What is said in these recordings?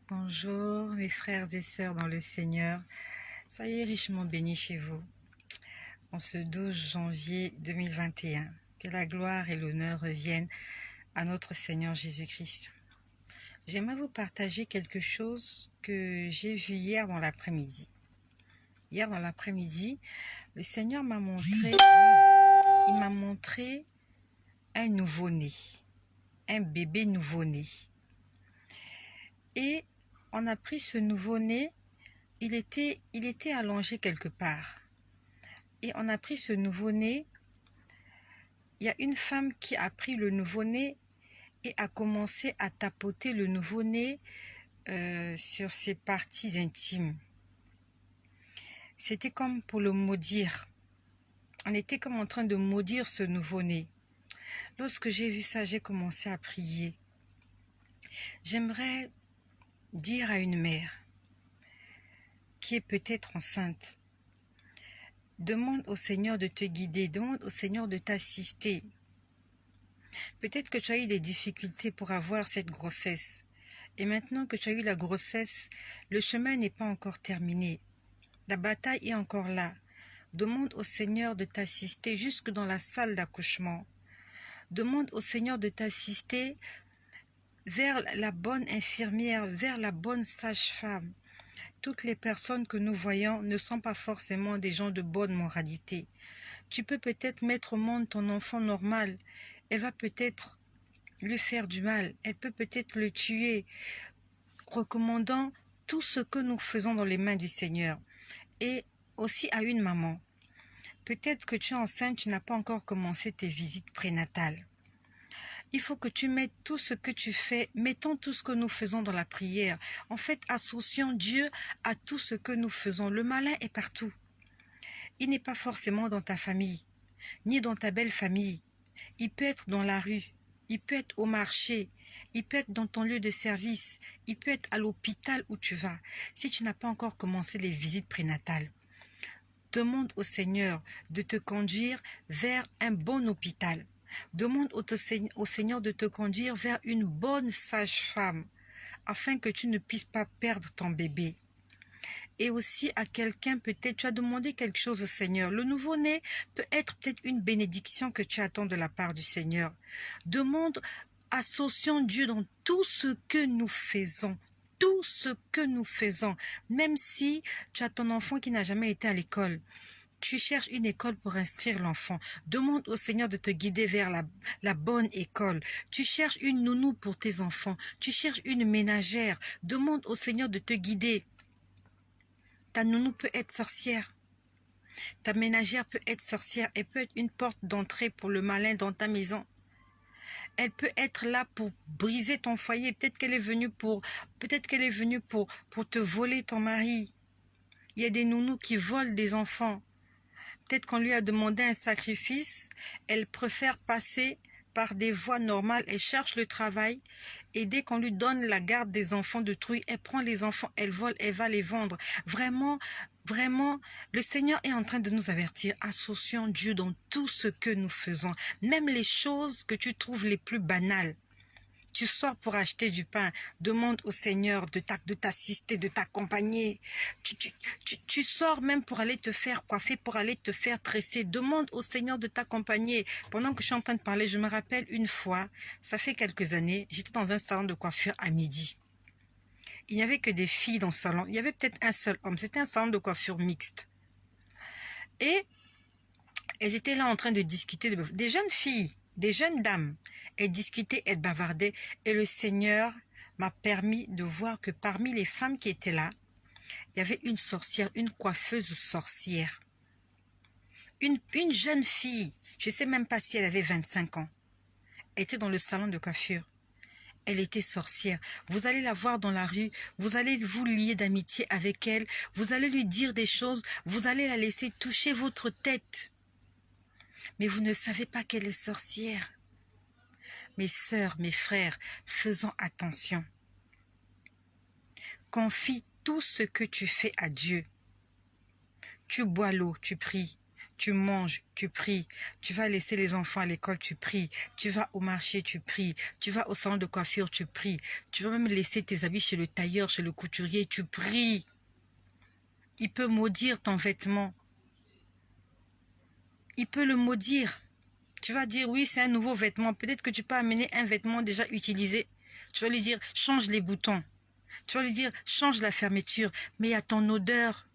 Bonjour mes frères et sœurs dans le Seigneur, soyez richement bénis chez vous en ce 12 janvier 2021. Que la gloire et l'honneur reviennent à notre Seigneur Jésus-Christ. J'aimerais vous partager quelque chose que j'ai vu hier dans l'après-midi. Hier dans l'après-midi, le Seigneur m'a montré, un nouveau-né, un bébé nouveau-né. Et on a pris ce nouveau-né, il était allongé quelque part. Et on a pris ce nouveau-né. Il y a une femme qui a pris le nouveau-né et a commencé à tapoter le nouveau-né sur ses parties intimes. C'était comme pour le maudire. On était comme en train de maudire ce nouveau-né. Lorsque j'ai vu ça, j'ai commencé à prier. J'aimerais dire à une mère qui est peut-être enceinte, demande au Seigneur de te guider, demande au Seigneur de t'assister. Peut-être que tu as eu des difficultés pour avoir cette grossesse. Et maintenant que tu as eu la grossesse, le chemin n'est pas encore terminé. La bataille est encore là. Demande au Seigneur de t'assister jusque dans la salle d'accouchement. Demande au Seigneur de t'assister vers la bonne infirmière, vers la bonne sage-femme. Toutes les personnes que nous voyons ne sont pas forcément des gens de bonne moralité. Tu peux peut-être mettre au monde ton enfant normal. Elle va peut-être lui faire du mal. Elle peut peut-être le tuer. Recommandant tout ce que nous faisons dans les mains du Seigneur. Et aussi à une maman. Peut-être que tu es enceinte, tu n'as pas encore commencé tes visites prénatales. Il faut que tu mettes tout ce que tu fais, mettons tout ce que nous faisons dans la prière. En fait, associons Dieu à tout ce que nous faisons. Le malin est partout. Il n'est pas forcément dans ta famille, ni dans ta belle famille. Il peut être dans la rue, il peut être au marché, il peut être dans ton lieu de service, il peut être à l'hôpital où tu vas. Si tu n'as pas encore commencé les visites prénatales, demande au Seigneur de te conduire vers un bon hôpital. Demande au Seigneur de te conduire vers une bonne sage-femme, afin que tu ne puisses pas perdre ton bébé. Et aussi à quelqu'un, peut-être, tu as demandé quelque chose au Seigneur. Le nouveau-né peut être peut-être une bénédiction que tu attends de la part du Seigneur. Demande, associons Dieu dans tout ce que nous faisons. Tout ce que nous faisons. Même si tu as ton enfant qui n'a jamais été à l'école. Tu cherches une école pour inscrire l'enfant. Demande au Seigneur de te guider vers la bonne école. Tu cherches une nounou pour tes enfants. Tu cherches une ménagère. Demande au Seigneur de te guider. Ta nounou peut être sorcière. Ta ménagère peut être sorcière. Elle peut être une porte d'entrée pour le malin dans ta maison. Elle peut être là pour briser ton foyer. Peut-être qu'elle est venue pour te voler ton mari. Il y a des nounous qui volent des enfants. Peut-être qu'on lui a demandé un sacrifice, elle préfère passer par des voies normales, elle cherche le travail, et dès qu'on lui donne la garde des enfants de trouille, elle prend les enfants, elle vole, elle va les vendre. Vraiment, vraiment, le Seigneur est en train de nous avertir, associons Dieu dans tout ce que nous faisons, même les choses que tu trouves les plus banales. Tu sors pour acheter du pain, demande au Seigneur de t'assister, de t'accompagner. Tu sors même pour aller te faire coiffer, pour aller te faire tresser. Demande au Seigneur de t'accompagner. Pendant que je suis en train de parler, je me rappelle une fois, ça fait quelques années, j'étais dans un salon de coiffure à midi. Il n'y avait que des filles dans le salon. Il y avait peut-être un seul homme. C'était un salon de coiffure mixte. Et elles étaient là en train de discuter, des jeunes filles. Des jeunes dames, elles discutaient, elles bavardaient, et le Seigneur m'a permis de voir que parmi les femmes qui étaient là, il y avait une sorcière, une coiffeuse sorcière. Une jeune fille, je ne sais même pas si elle avait 25 ans, elle était dans le salon de coiffure. Elle était sorcière. Vous allez la voir dans la rue, vous allez vous lier d'amitié avec elle, vous allez lui dire des choses, vous allez la laisser toucher votre tête. Mais vous ne savez pas qu'elle est sorcière. Mes sœurs, mes frères, faisons attention. Confie tout ce que tu fais à Dieu. Tu bois l'eau, tu pries. Tu manges, tu pries. Tu vas laisser les enfants à l'école, tu pries. Tu vas au marché, tu pries. Tu vas au salon de coiffure, tu pries. Tu vas même laisser tes habits chez le tailleur, chez le couturier, tu pries. Il peut maudire ton vêtement. Il peut le maudire. Tu vas dire, oui, c'est un nouveau vêtement. Peut-être que tu peux amener un vêtement déjà utilisé. Tu vas lui dire, change les boutons. Tu vas lui dire, change la fermeture. Mais il y a ton odeur.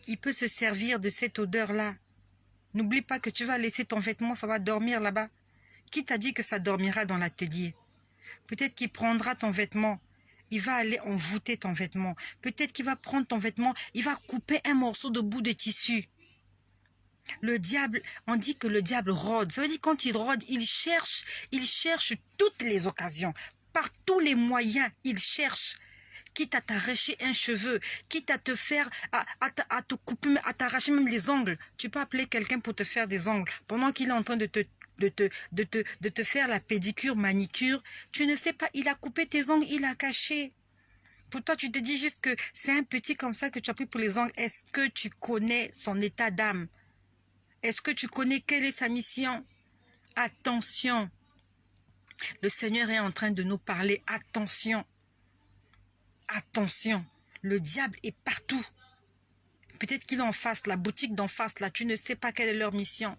Il peut se servir de cette odeur-là. N'oublie pas que tu vas laisser ton vêtement, ça va dormir là-bas. Qui t'a dit que ça dormira dans l'atelier? Peut-être qu'il prendra ton vêtement. Il va aller envoûter ton vêtement. Peut-être qu'il va prendre ton vêtement. Il va couper un morceau de bout de tissu. Le diable, on dit que le diable rôde. Ça veut dire quand il rôde, il cherche toutes les occasions. Par tous les moyens, il cherche. Quitte à t'arracher un cheveu, quitte à te faire, à te couper, à t'arracher même les ongles. Tu peux appeler quelqu'un pour te faire des ongles. Pendant qu'il est en train de te faire la pédicure, manicure, tu ne sais pas, il a coupé tes ongles, il a caché. Pour toi, tu te dis juste que c'est un petit comme ça que tu as pris pour les ongles. Est-ce que tu connais son état d'âme? Est-ce que tu connais quelle est sa mission? Attention. Le Seigneur est en train de nous parler. Attention. Attention. Le diable est partout. Peut-être qu'il est en face, la boutique d'en face, là, tu ne sais pas quelle est leur mission.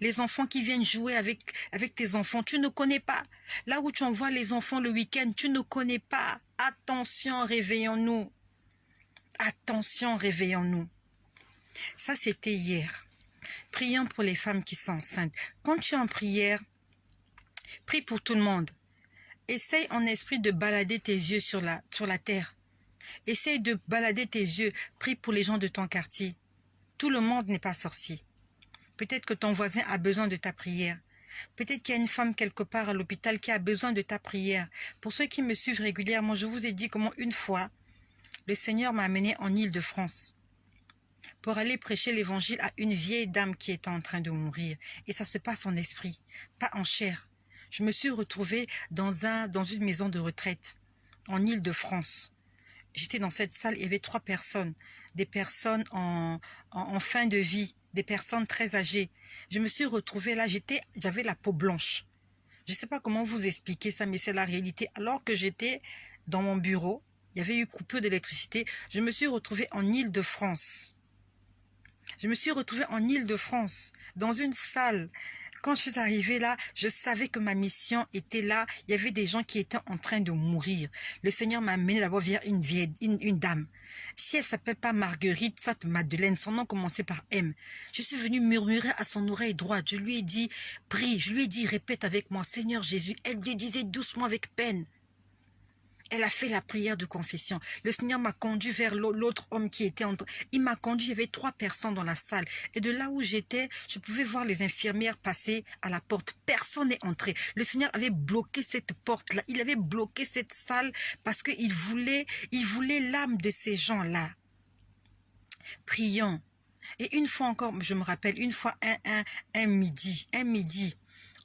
Les enfants qui viennent jouer avec tes enfants, tu ne connais pas. Là où tu envoies les enfants le week-end, tu ne connais pas. Attention, réveillons-nous. Attention, réveillons-nous. Ça, c'était hier. Prions pour les femmes qui sont enceintes. Quand tu es en prière, prie pour tout le monde. Essaye en esprit de balader tes yeux sur la terre. Essaye de balader tes yeux. Prie pour les gens de ton quartier. Tout le monde n'est pas sorcier. Peut-être que ton voisin a besoin de ta prière. Peut-être qu'il y a une femme quelque part à l'hôpital qui a besoin de ta prière. Pour ceux qui me suivent régulièrement, je vous ai dit comment une fois, le Seigneur m'a amené en Île-de-France pour aller prêcher l'évangile à une vieille dame qui était en train de mourir. Et ça se passe en esprit, pas en chair. Je me suis retrouvée dans une maison de retraite en Île-de-France. J'étais dans cette salle, il y avait 3 personnes, des personnes en fin de vie, des personnes très âgées. Je me suis retrouvée là, j'avais la peau blanche. Je ne sais pas comment vous expliquer ça, mais c'est la réalité. Alors que j'étais dans mon bureau, il y avait eu coupure d'électricité, je me suis retrouvée en Île-de-France. Je me suis retrouvée en Île-de-France, dans une salle. Quand je suis arrivée là, je savais que ma mission était là. Il y avait des gens qui étaient en train de mourir. Le Seigneur m'a amené d'abord vers une dame. Si elle s'appelle pas Marguerite, soit Madeleine, son nom commençait par M. Je suis venue murmurer à son oreille droite. Je lui ai dit, prie. Je lui ai dit, répète avec moi, Seigneur Jésus. Elle le disait doucement avec peine. Elle a fait la prière de confession. Le Seigneur m'a conduit vers l'autre homme qui était entre. Il m'a conduit, il y avait 3 personnes dans la salle. Et de là où j'étais, je pouvais voir les infirmières passer à la porte. Personne n'est entré. Le Seigneur avait bloqué cette porte-là. Il avait bloqué cette salle parce qu'il voulait l'âme de ces gens-là. Prions. Et une fois encore, je me rappelle, une fois un midi.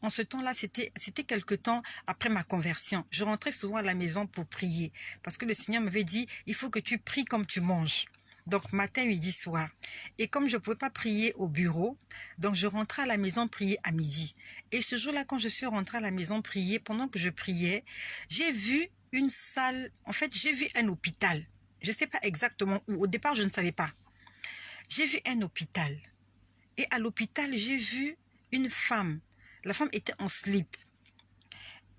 En ce temps-là, c'était quelque temps après ma conversion. Je rentrais souvent à la maison pour prier. Parce que le Seigneur m'avait dit, il faut que tu pries comme tu manges. Donc, matin, midi, soir. Et comme je ne pouvais pas prier au bureau, donc je rentrais à la maison prier à midi. Et ce jour-là, quand je suis rentrée à la maison prier, pendant que je priais, j'ai vu une salle, en fait, j'ai vu un hôpital. Je ne sais pas exactement où. Au départ, je ne savais pas. J'ai vu un hôpital. Et à l'hôpital, j'ai vu une femme. La femme était en slip.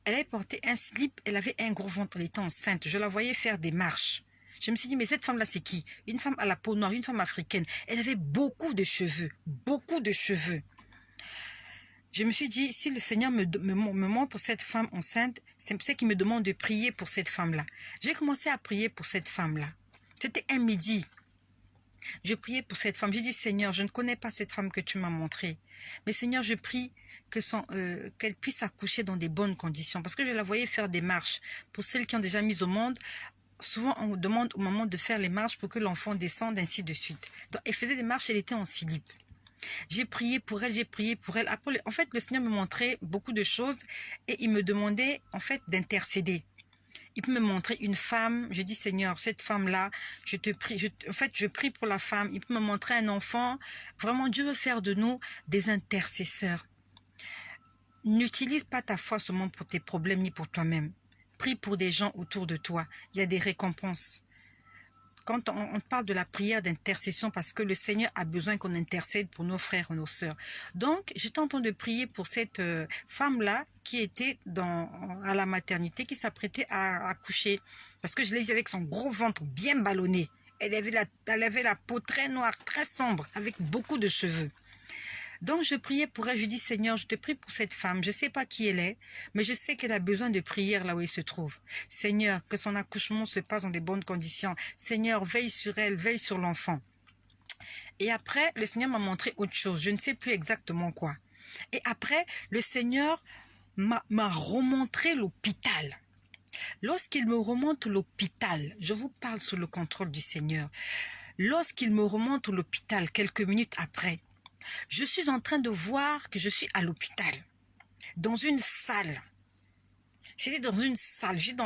Elle avait porté un slip, elle avait un gros ventre, elle était enceinte. Je la voyais faire des marches. Je me suis dit, mais cette femme-là, c'est qui? Une femme à la peau noire, une femme africaine. Elle avait beaucoup de cheveux, beaucoup de cheveux. Je me suis dit, si le Seigneur me montre cette femme enceinte, c'est qu'il me demande de prier pour cette femme-là. J'ai commencé à prier pour cette femme-là. C'était un midi. Je priais pour cette femme. J'ai dit, Seigneur, je ne connais pas cette femme que tu m'as montrée. Mais Seigneur, je prie qu'elle puisse accoucher dans des bonnes conditions. Parce que je la voyais faire des marches. Pour celles qui ont déjà mis au monde, souvent on demande au moment de faire les marches pour que l'enfant descende, ainsi de suite. Donc, elle faisait des marches, elle était en slip. J'ai prié pour elle, j'ai prié pour elle. Après, en fait, le Seigneur me montrait beaucoup de choses et il me demandait, en fait, d'intercéder. Il peut me montrer une femme. Je dis, Seigneur, cette femme-là, je te prie. En fait, je prie pour la femme. Il peut me montrer un enfant. Vraiment, Dieu veut faire de nous des intercesseurs. N'utilise pas ta foi seulement pour tes problèmes ni pour toi-même. Prie pour des gens autour de toi. Il y a des récompenses. Quand on parle de la prière d'intercession, parce que le Seigneur a besoin qu'on intercède pour nos frères et nos sœurs. Donc, j'étais en train de prier pour cette femme-là qui était à la maternité, qui s'apprêtait à accoucher. Parce que je l'ai vue avec son gros ventre bien ballonné. Elle avait la peau très noire, très sombre, avec beaucoup de cheveux. Donc, je priais pour elle. Je dis, Seigneur, je te prie pour cette femme. Je ne sais pas qui elle est, mais je sais qu'elle a besoin de prière là où elle se trouve. Seigneur, que son accouchement se passe dans de bonnes conditions. Seigneur, veille sur elle, veille sur l'enfant. Et après, le Seigneur m'a montré autre chose. Je ne sais plus exactement quoi. Et après, le Seigneur m'a remontré l'hôpital. Lorsqu'il me remonte l'hôpital, je vous parle sous le contrôle du Seigneur. Lorsqu'il me remonte l'hôpital, quelques minutes après, je suis en train de voir que je suis à l'hôpital, dans une salle. J'étais dans une salle, j'étais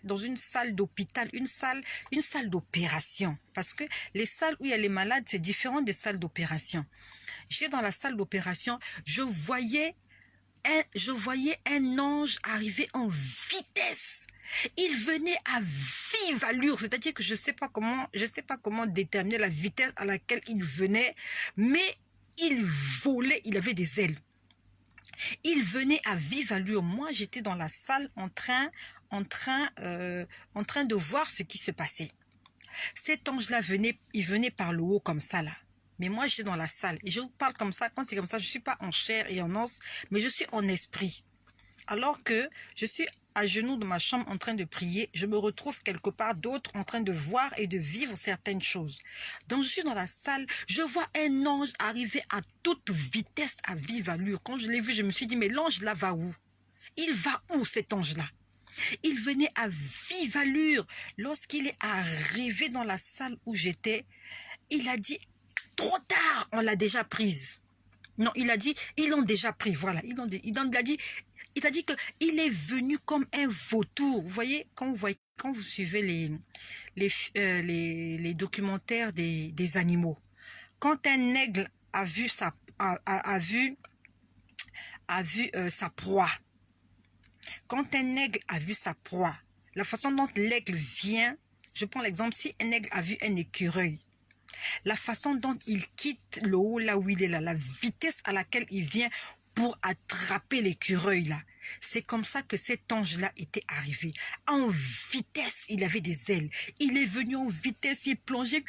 dans une salle d'hôpital, une salle d'opération. Parce que les salles où il y a les malades, c'est différent des salles d'opération. J'étais dans la salle d'opération, je voyais un ange arriver en vitesse. Il venait à vive allure, c'est-à-dire que je sais pas comment déterminer la vitesse à laquelle il venait, mais il volait, il avait des ailes. Il venait à vive allure. Moi, j'étais dans la salle en train de voir ce qui se passait. Cet ange-là il venait par le haut comme ça là. Mais moi, j'étais dans la salle et je vous parle comme ça. Quand c'est comme ça, je ne suis pas en chair et en os, mais je suis en esprit. Alors que je suis à genoux dans ma chambre en train de prier, je me retrouve quelque part d'autre en train de voir et de vivre certaines choses. Donc je suis dans la salle, je vois un ange arriver à toute vitesse, à vive allure. Quand je l'ai vu, je me suis dit, mais l'ange là va où? Il va où cet ange-là? Il venait à vive allure. Lorsqu'il est arrivé dans la salle où j'étais, il a dit, trop tard, on l'a déjà prise. Non, il a dit, ils l'ont déjà pris, voilà. Il a dit qu'il est venu comme un vautour. Vous voyez, quand vous suivez les documentaires des animaux, quand un aigle a vu sa proie, quand un aigle a vu sa proie, la façon dont l'aigle vient, je prends l'exemple, si un aigle a vu un écureuil, la façon dont il quitte le haut là où il est là, la vitesse à laquelle il vient pour attraper l'écureuil là, c'est comme ça que cet ange-là était arrivé. En vitesse, il avait des ailes. Il est venu en vitesse, il plongeait.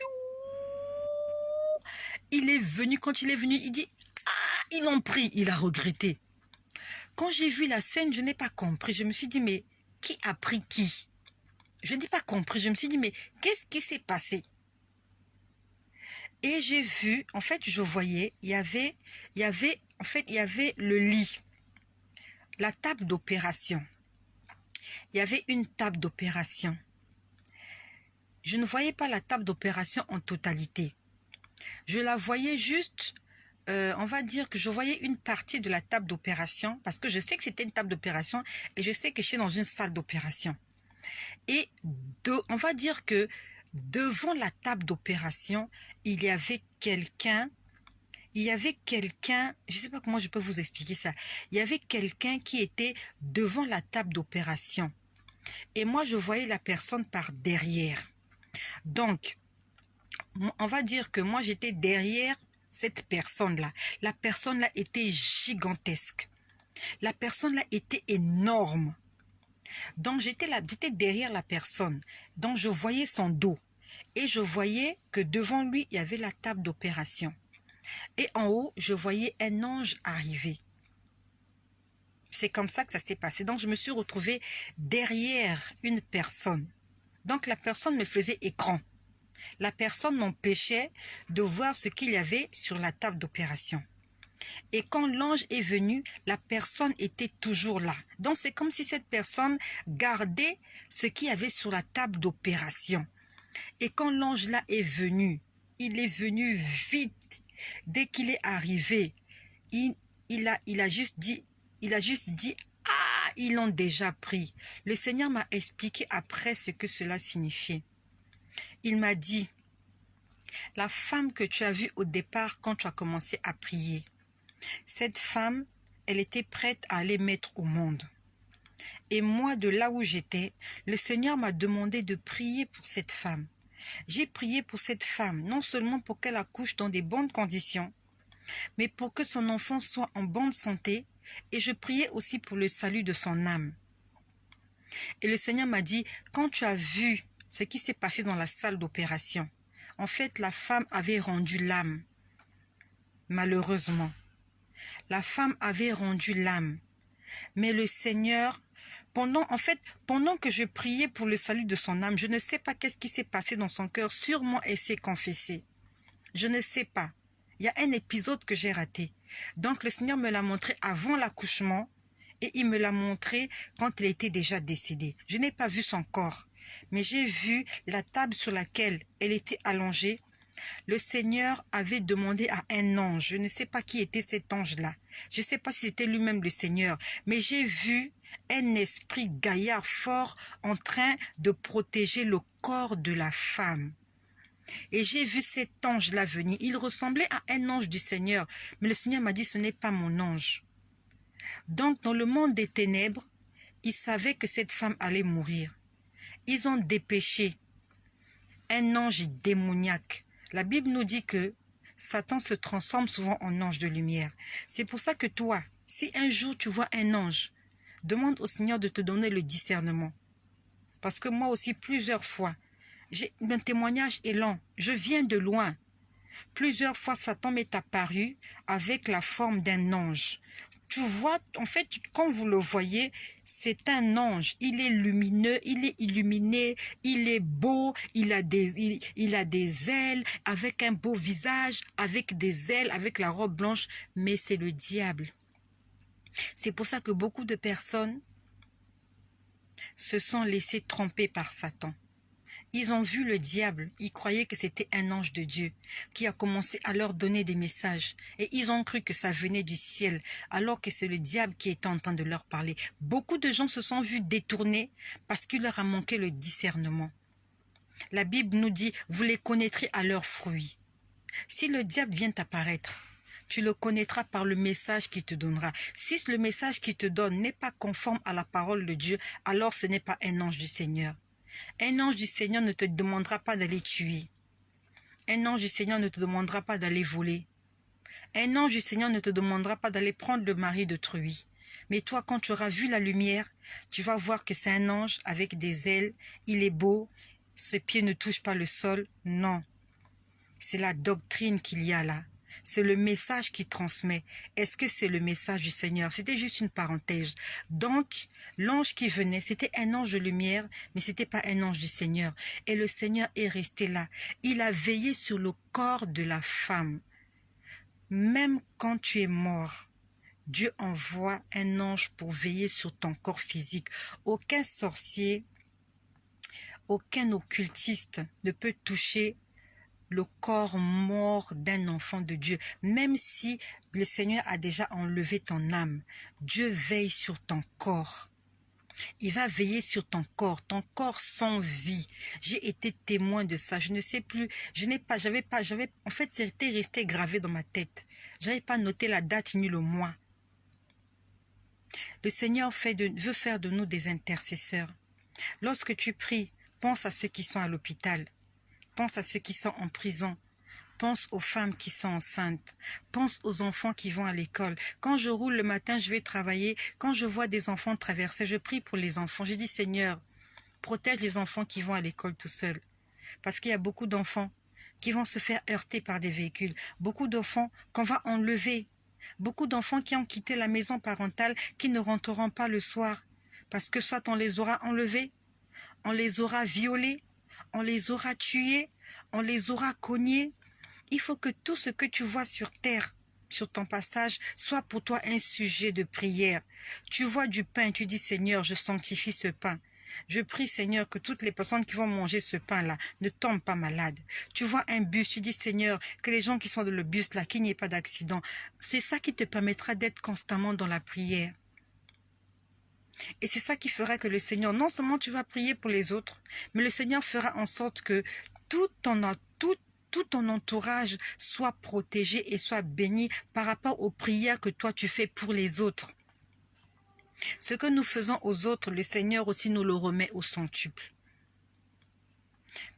Il est venu, quand il est venu, il dit, ah, ils l'ont pris, il a regretté. Quand j'ai vu la scène, je n'ai pas compris. Je me suis dit, mais qui a pris qui? Je n'ai pas compris. Je me suis dit, mais qu'est-ce qui s'est passé? Et j'ai vu, en fait, je voyais, il y avait le lit, la table d'opération. Il y avait une table d'opération. Je ne voyais pas la table d'opération en totalité. Je la voyais juste, on va dire que je voyais une partie de la table d'opération, parce que je sais que c'était une table d'opération et je sais que je suis dans une salle d'opération. Et on va dire que devant la table d'opération, il y avait quelqu'un, je ne sais pas comment je peux vous expliquer ça. Il y avait quelqu'un qui était devant la table d'opération. Et moi, je voyais la personne par derrière. Donc, on va dire que moi, j'étais derrière cette personne-là. La personne-là était gigantesque. La personne-là était énorme. Donc, j'étais derrière la personne. Donc, je voyais son dos. Et je voyais que devant lui, il y avait la table d'opération. Et en haut, je voyais un ange arriver. C'est comme ça que ça s'est passé. Donc, je me suis retrouvée derrière une personne. Donc, la personne me faisait écran. La personne m'empêchait de voir ce qu'il y avait sur la table d'opération. Et quand l'ange est venu, la personne était toujours là. Donc, c'est comme si cette personne gardait ce qu'il y avait sur la table d'opération. Et quand l'ange là est venu, il est venu vite. Dès qu'il est arrivé, il a juste dit, ah, ils l'ont déjà pris. Le Seigneur m'a expliqué après ce que cela signifiait. Il m'a dit, la femme que tu as vue au départ quand tu as commencé à prier, cette femme, elle était prête à aller mettre au monde. Et moi, de là où j'étais, le Seigneur m'a demandé de prier pour cette femme. J'ai prié pour cette femme, non seulement pour qu'elle accouche dans des bonnes conditions, mais pour que son enfant soit en bonne santé, et je priais aussi pour le salut de son âme. Et le Seigneur m'a dit, quand tu as vu ce qui s'est passé dans la salle d'opération, en fait, la femme avait rendu l'âme, malheureusement. La femme avait rendu l'âme. Mais le Seigneur, pendant que je priais pour le salut de son âme, je ne sais pas qu'est-ce qui s'est passé dans son cœur. Sûrement, elle s'est confessée. Je ne sais pas. Il y a un épisode que j'ai raté. Donc, le Seigneur me l'a montré avant l'accouchement et il me l'a montré quand elle était déjà décédée. Je n'ai pas vu son corps, mais j'ai vu la table sur laquelle elle était allongée. Le Seigneur avait demandé à un ange, je ne sais pas qui était cet ange-là, je ne sais pas si c'était lui-même le Seigneur, mais j'ai vu un esprit gaillard fort en train de protéger le corps de la femme. Et j'ai vu cet ange-là venir, il ressemblait à un ange du Seigneur, mais le Seigneur m'a dit ce n'est pas mon ange. Donc dans le monde des ténèbres, ils savaient que cette femme allait mourir. Ils ont dépêché un ange démoniaque. La Bible nous dit que Satan se transforme souvent en ange de lumière. C'est pour ça que toi, si un jour tu vois un ange, demande au Seigneur de te donner le discernement. Parce que moi aussi, plusieurs fois, mon témoignage est lent. Je viens de loin. Plusieurs fois, Satan m'est apparu avec la forme d'un ange. Tu vois, en fait, quand vous le voyez, c'est un ange. Il est lumineux, il est illuminé, il est beau, il a des ailes, avec un beau visage, avec des ailes, avec la robe blanche, mais c'est le diable. C'est pour ça que beaucoup de personnes se sont laissées tromper par Satan. Ils ont vu le diable, ils croyaient que c'était un ange de Dieu qui a commencé à leur donner des messages et ils ont cru que ça venait du ciel alors que c'est le diable qui était en train de leur parler. Beaucoup de gens se sont vus détournés parce qu'il leur a manqué le discernement. La Bible nous dit, vous les connaîtrez à leurs fruits. Si le diable vient t'apparaître, tu le connaîtras par le message qu'il te donnera. Si le message qu'il te donne n'est pas conforme à la parole de Dieu, alors ce n'est pas un ange du Seigneur. Un ange du Seigneur ne te demandera pas d'aller tuer. Un ange du Seigneur ne te demandera pas d'aller voler. Un ange du Seigneur ne te demandera pas d'aller prendre le mari d'autrui. Mais toi, quand tu auras vu la lumière, tu vas voir que c'est un ange avec des ailes. Il est beau. Ses pieds ne touchent pas le sol. Non. C'est la doctrine qu'il y a là. C'est le message qu'il transmet. Est-ce que c'est le message du Seigneur? C'était juste une parenthèse. Donc, l'ange qui venait, c'était un ange de lumière, mais ce n'était pas un ange du Seigneur. Et le Seigneur est resté là. Il a veillé sur le corps de la femme. Même quand tu es mort, Dieu envoie un ange pour veiller sur ton corps physique. Aucun sorcier, aucun occultiste ne peut toucher le corps mort d'un enfant de Dieu. Même si le Seigneur a déjà enlevé ton âme, Dieu veille sur ton corps. Il va veiller sur ton corps sans vie. J'ai été témoin de ça. Je ne sais plus, en fait, c'était resté gravé dans ma tête. J'avais pas noté la date ni le mois. Le Seigneur veut faire de nous des intercesseurs. Lorsque tu pries, pense à ceux qui sont à l'hôpital. Pense à ceux qui sont en prison. Pense aux femmes qui sont enceintes. Pense aux enfants qui vont à l'école. Quand je roule le matin, je vais travailler. Quand je vois des enfants traverser, je prie pour les enfants. Je dis, Seigneur, protège les enfants qui vont à l'école tout seuls. Parce qu'il y a beaucoup d'enfants qui vont se faire heurter par des véhicules. Beaucoup d'enfants qu'on va enlever. Beaucoup d'enfants qui ont quitté la maison parentale, qui ne rentreront pas le soir. Parce que soit on les aura enlevés, on les aura violés, on les aura tués, on les aura cognés. Il faut que tout ce que tu vois sur terre, sur ton passage, soit pour toi un sujet de prière. Tu vois du pain, tu dis, Seigneur, je sanctifie ce pain. Je prie, Seigneur, que toutes les personnes qui vont manger ce pain-là ne tombent pas malades. Tu vois un bus, tu dis, Seigneur, que les gens qui sont dans le bus-là, qu'il n'y ait pas d'accident. C'est ça qui te permettra d'être constamment dans la prière. Et c'est ça qui fera que le Seigneur, non seulement tu vas prier pour les autres, mais le Seigneur fera en sorte que tout ton entourage soit protégé et soit béni par rapport aux prières que toi tu fais pour les autres. Ce que nous faisons aux autres, le Seigneur aussi nous le remet au centuple.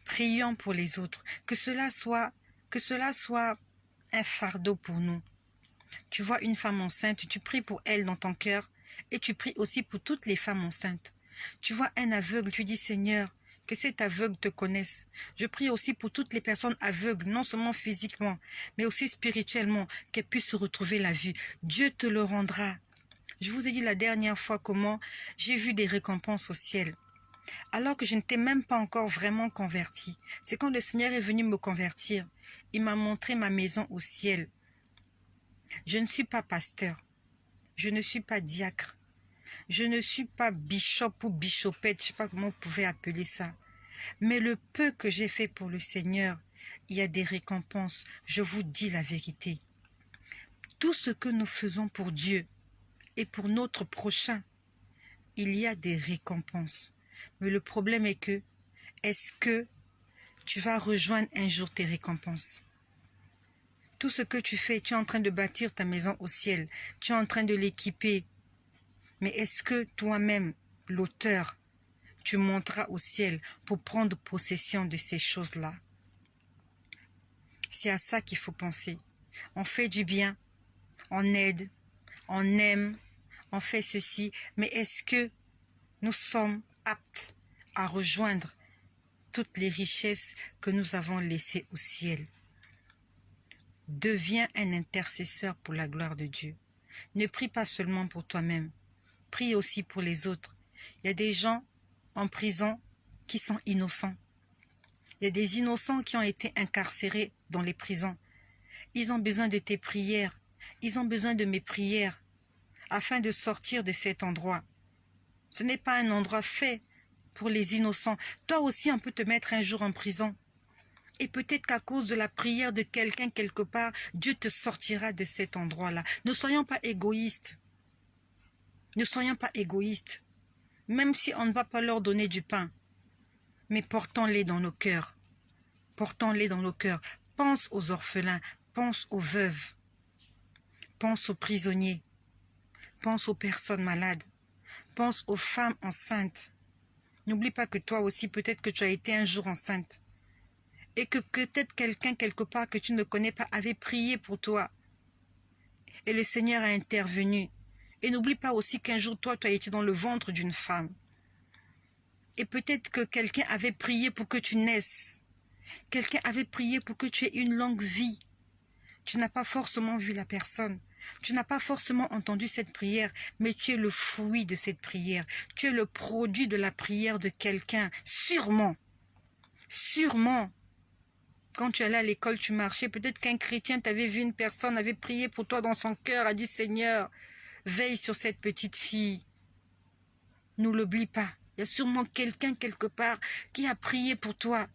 Prions pour les autres, que cela soit un fardeau pour nous. Tu vois une femme enceinte, tu pries pour elle dans ton cœur et tu pries aussi pour toutes les femmes enceintes. Tu vois un aveugle, tu dis Seigneur, que cet aveugle te connaisse. Je prie aussi pour toutes les personnes aveugles, non seulement physiquement, mais aussi spirituellement, qu'elles puissent retrouver la vue. Dieu te le rendra. Je vous ai dit la dernière fois comment j'ai vu des récompenses au ciel. Alors que je n'étais même pas encore vraiment convertie. C'est quand le Seigneur est venu me convertir. Il m'a montré ma maison au ciel. Je ne suis pas pasteur. Je ne suis pas diacre. Je ne suis pas bishop ou bichopette, je ne sais pas comment vous pouvez appeler ça. Mais le peu que j'ai fait pour le Seigneur, il y a des récompenses. Je vous dis la vérité. Tout ce que nous faisons pour Dieu et pour notre prochain, il y a des récompenses. Mais le problème est que, est-ce que tu vas rejoindre un jour tes récompenses? Tout ce que tu fais, tu es en train de bâtir ta maison au ciel. Tu es en train de l'équiper. Mais est-ce que toi-même, l'auteur, tu monteras au ciel pour prendre possession de ces choses-là? C'est à ça qu'il faut penser. On fait du bien, on aide, on aime, on fait ceci. Mais est-ce que nous sommes aptes à rejoindre toutes les richesses que nous avons laissées au ciel? Deviens un intercesseur pour la gloire de Dieu. Ne prie pas seulement pour toi-même. Prie aussi pour les autres. Il y a des gens en prison qui sont innocents. Il y a des innocents qui ont été incarcérés dans les prisons. Ils ont besoin de tes prières. Ils ont besoin de mes prières afin de sortir de cet endroit. Ce n'est pas un endroit fait pour les innocents. Toi aussi, on peut te mettre un jour en prison. Et peut-être qu'à cause de la prière de quelqu'un quelque part, Dieu te sortira de cet endroit-là. Ne soyons pas égoïstes. Ne soyons pas égoïstes. Même si on ne va pas leur donner du pain. Mais portons-les dans nos cœurs. Portons-les dans nos cœurs. Pense aux orphelins. Pense aux veuves. Pense aux prisonniers. Pense aux personnes malades. Pense aux femmes enceintes. N'oublie pas que toi aussi, peut-être que tu as été un jour enceinte. Et que peut-être quelqu'un quelque part que tu ne connais pas avait prié pour toi. Et le Seigneur a intervenu. Et n'oublie pas aussi qu'un jour, toi, tu as été dans le ventre d'une femme. Et peut-être que quelqu'un avait prié pour que tu naisses. Quelqu'un avait prié pour que tu aies une longue vie. Tu n'as pas forcément vu la personne. Tu n'as pas forcément entendu cette prière, mais tu es le fruit de cette prière. Tu es le produit de la prière de quelqu'un. Sûrement. Sûrement. Quand tu allais à l'école, tu marchais. Peut-être qu'un chrétien t'avait vu, une personne avait prié pour toi dans son cœur, a dit Seigneur, veille sur cette petite fille. Ne l'oublie pas. Il y a sûrement quelqu'un quelque part qui a prié pour toi.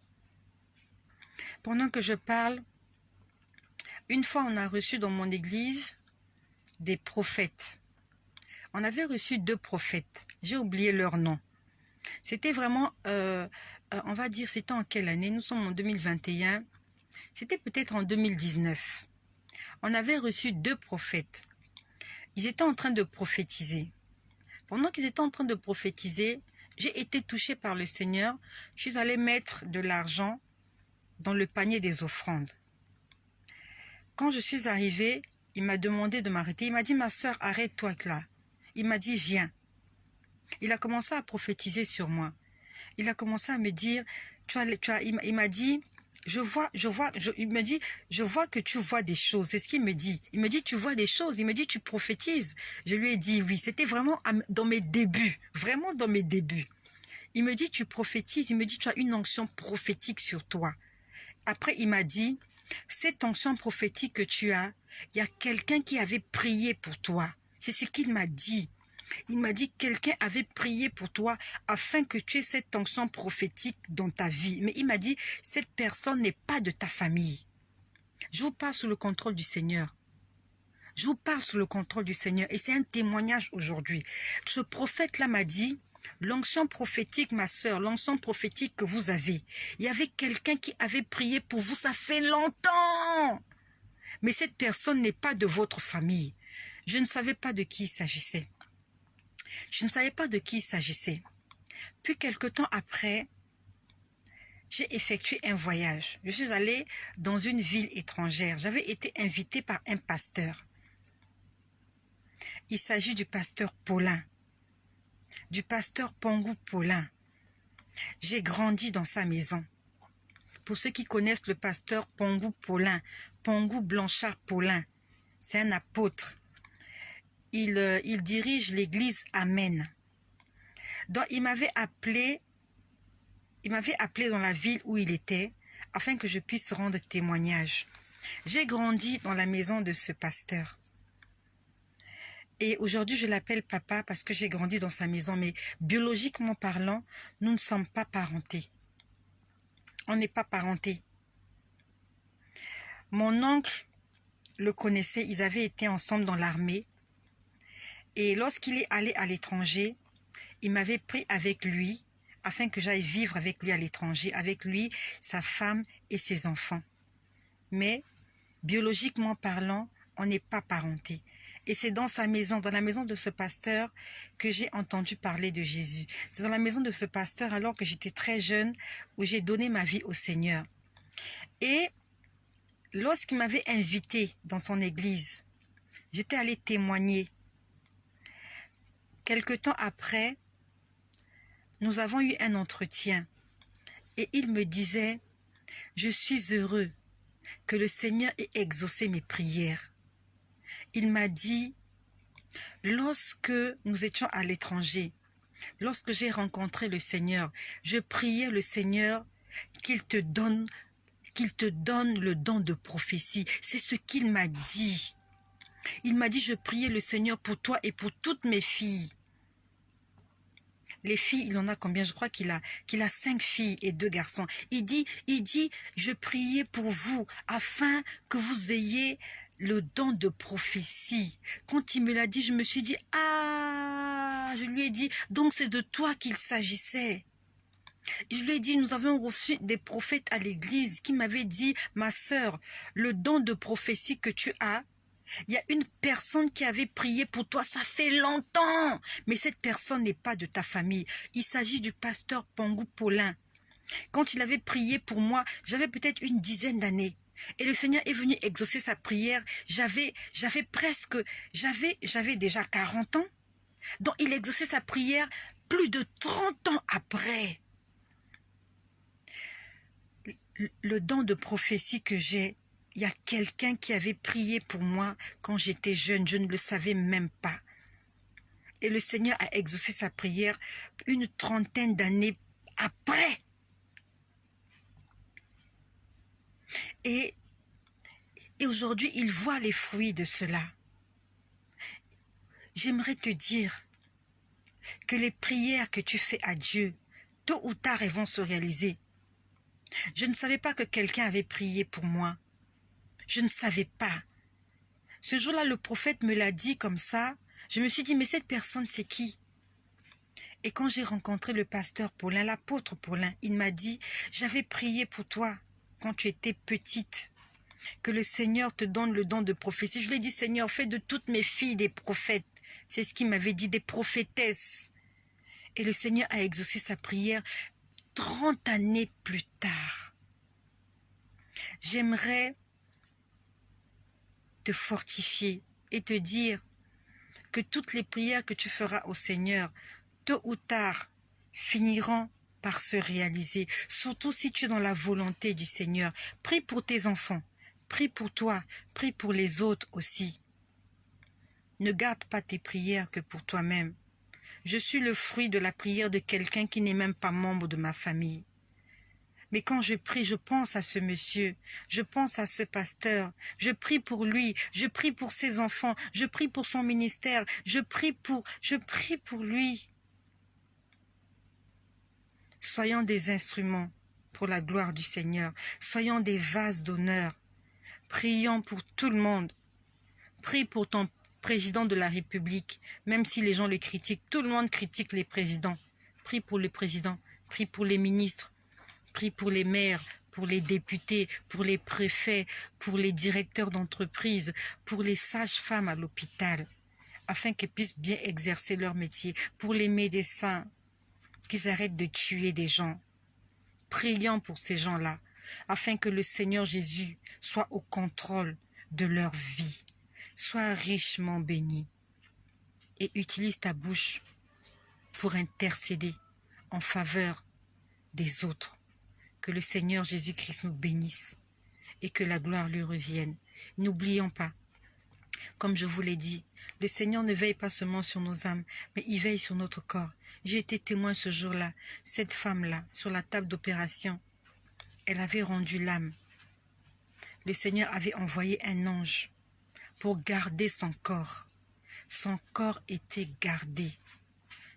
Pendant que je parle, une fois on a reçu dans mon église des prophètes. On avait reçu 2 prophètes. J'ai oublié leur nom. C'était vraiment, on va dire, c'était en quelle année? Nous sommes en 2021. C'était peut-être en 2019. On avait reçu 2 prophètes. Ils étaient en train de prophétiser. Pendant qu'ils étaient en train de prophétiser, j'ai été touchée par le Seigneur. Je suis allée mettre de l'argent dans le panier des offrandes. Quand je suis arrivée, il m'a demandé de m'arrêter. Il m'a dit, ma sœur, arrête-toi là. Il m'a dit, viens. Il a commencé à prophétiser sur moi. Il a commencé à me dire, il m'a dit, il me dit, je vois que tu vois des choses. C'est ce qu'il me dit. Il me dit, tu vois des choses. Il me dit, tu prophétises. Je lui ai dit oui. C'était vraiment dans mes débuts. Vraiment dans mes débuts. Il me dit, tu prophétises. Il me dit, tu as une onction prophétique sur toi. Après, il m'a dit, cette onction prophétique que tu as, il y a quelqu'un qui avait prié pour toi. C'est ce qu'il m'a dit. Il m'a dit, quelqu'un avait prié pour toi afin que tu aies cette onction prophétique dans ta vie. Mais il m'a dit, cette personne n'est pas de ta famille. Je vous parle sous le contrôle du Seigneur. Je vous parle sous le contrôle du Seigneur et c'est un témoignage aujourd'hui. Ce prophète-là m'a dit, l'onction prophétique, ma sœur, l'onction prophétique que vous avez, il y avait quelqu'un qui avait prié pour vous, ça fait longtemps. Mais cette personne n'est pas de votre famille. Je ne savais pas de qui il s'agissait. Je ne savais pas de qui il s'agissait. Puis quelque temps après, j'ai effectué un voyage. Je suis allée dans une ville étrangère. J'avais été invitée par un pasteur. Il s'agit du pasteur Paulin, du pasteur Pongou Paulin. J'ai grandi dans sa maison. Pour ceux qui connaissent le pasteur Pongou Paulin, Pongou Blanchard Paulin, c'est un apôtre. Il dirige l'église Amen. Donc il m'avait appelé dans la ville où il était afin que je puisse rendre témoignage. J'ai grandi dans la maison de ce pasteur. Et aujourd'hui, je l'appelle papa parce que j'ai grandi dans sa maison. Mais biologiquement parlant, nous ne sommes pas parentés. On n'est pas parentés. Mon oncle le connaissait, ils avaient été ensemble dans l'armée. Et lorsqu'il est allé à l'étranger, il m'avait pris avec lui afin que j'aille vivre avec lui à l'étranger, avec lui, sa femme et ses enfants. Mais biologiquement parlant, on n'est pas parentés. Et c'est dans sa maison, dans la maison de ce pasteur, que j'ai entendu parler de Jésus. C'est dans la maison de ce pasteur, alors que j'étais très jeune, où j'ai donné ma vie au Seigneur. Et lorsqu'il m'avait invité dans son église, j'étais allée témoigner. Quelque temps après, nous avons eu un entretien. Et il me disait, je suis heureux que le Seigneur ait exaucé mes prières. Il m'a dit, lorsque nous étions à l'étranger, lorsque j'ai rencontré le Seigneur, je priais le Seigneur qu'il te donne le don de prophétie. C'est ce qu'il m'a dit. Il m'a dit, je priais le Seigneur pour toi et pour toutes mes filles. Les filles, il en a combien? Je crois qu'il a 5 filles et 2 garçons. Il dit, je priais pour vous afin que vous ayez le don de prophétie. Quand il me l'a dit, je me suis dit, ah, je lui ai dit, donc c'est de toi qu'il s'agissait. Je lui ai dit, nous avons reçu des prophètes à l'église qui m'avaient dit, ma sœur, le don de prophétie que tu as, il y a une personne qui avait prié pour toi, ça fait longtemps, mais cette personne n'est pas de ta famille. Il s'agit du pasteur Pongou Paulin. Quand il avait prié pour moi, j'avais peut-être une dizaine d'années. Et le Seigneur est venu exaucer sa prière. J'avais déjà 40 ans. Donc il exauçait sa prière plus de 30 ans après. Le don de prophétie que j'ai, il y a quelqu'un qui avait prié pour moi quand j'étais jeune, je ne le savais même pas. Et le Seigneur a exaucé sa prière une 30aine d'années après. Et aujourd'hui, il voit les fruits de cela. J'aimerais te dire que les prières que tu fais à Dieu, tôt ou tard, elles vont se réaliser. Je ne savais pas que quelqu'un avait prié pour moi. Je ne savais pas. Ce jour-là, le prophète me l'a dit comme ça. Je me suis dit, mais cette personne, c'est qui? Et quand j'ai rencontré le pasteur Paulin, l'apôtre Paulin, il m'a dit, j'avais prié pour toi quand tu étais petite, que le Seigneur te donne le don de prophétie. Je lui ai dit, Seigneur, fais de toutes mes filles des prophètes. C'est ce qu'il m'avait dit, des prophétesses. Et le Seigneur a exaucé sa prière 30 années plus tard. J'aimerais te fortifier et te dire que toutes les prières que tu feras au Seigneur, tôt ou tard, finiront par se réaliser. Surtout si tu es dans la volonté du Seigneur. Prie pour tes enfants, prie pour toi, prie pour les autres aussi. Ne garde pas tes prières que pour toi-même. Je suis le fruit de la prière de quelqu'un qui n'est même pas membre de ma famille. Mais quand je prie, je pense à ce monsieur, je pense à ce pasteur, je prie pour lui, je prie pour ses enfants, je prie pour son ministère, je prie pour lui. Soyons des instruments pour la gloire du Seigneur, soyons des vases d'honneur, prions pour tout le monde, Prie pour ton président de la République, même si les gens le critiquent. Tout le monde critique les présidents. Prie pour le président, prie pour les ministres, prie pour les maires, pour les députés, pour les préfets, pour les directeurs d'entreprise, pour les sages-femmes à l'hôpital, afin qu'elles puissent bien exercer leur métier, pour les médecins, qu'ils arrêtent de tuer des gens. Prions pour ces gens-là, afin que le Seigneur Jésus soit au contrôle de leur vie. Sois richement béni et utilise ta bouche pour intercéder en faveur des autres. Que le Seigneur Jésus-Christ nous bénisse et que la gloire lui revienne. N'oublions pas, comme je vous l'ai dit, le Seigneur ne veille pas seulement sur nos âmes, mais il veille sur notre corps. J'ai été témoin ce jour-là. Cette femme-là, sur la table d'opération, elle avait rendu l'âme. Le Seigneur avait envoyé un ange pour garder son corps. Son corps était gardé.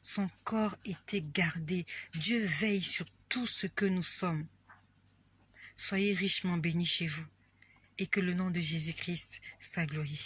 Son corps était gardé. Dieu veille sur tout ce que nous sommes. Soyez richement bénis chez vous et que le nom de Jésus-Christ soit glorifié.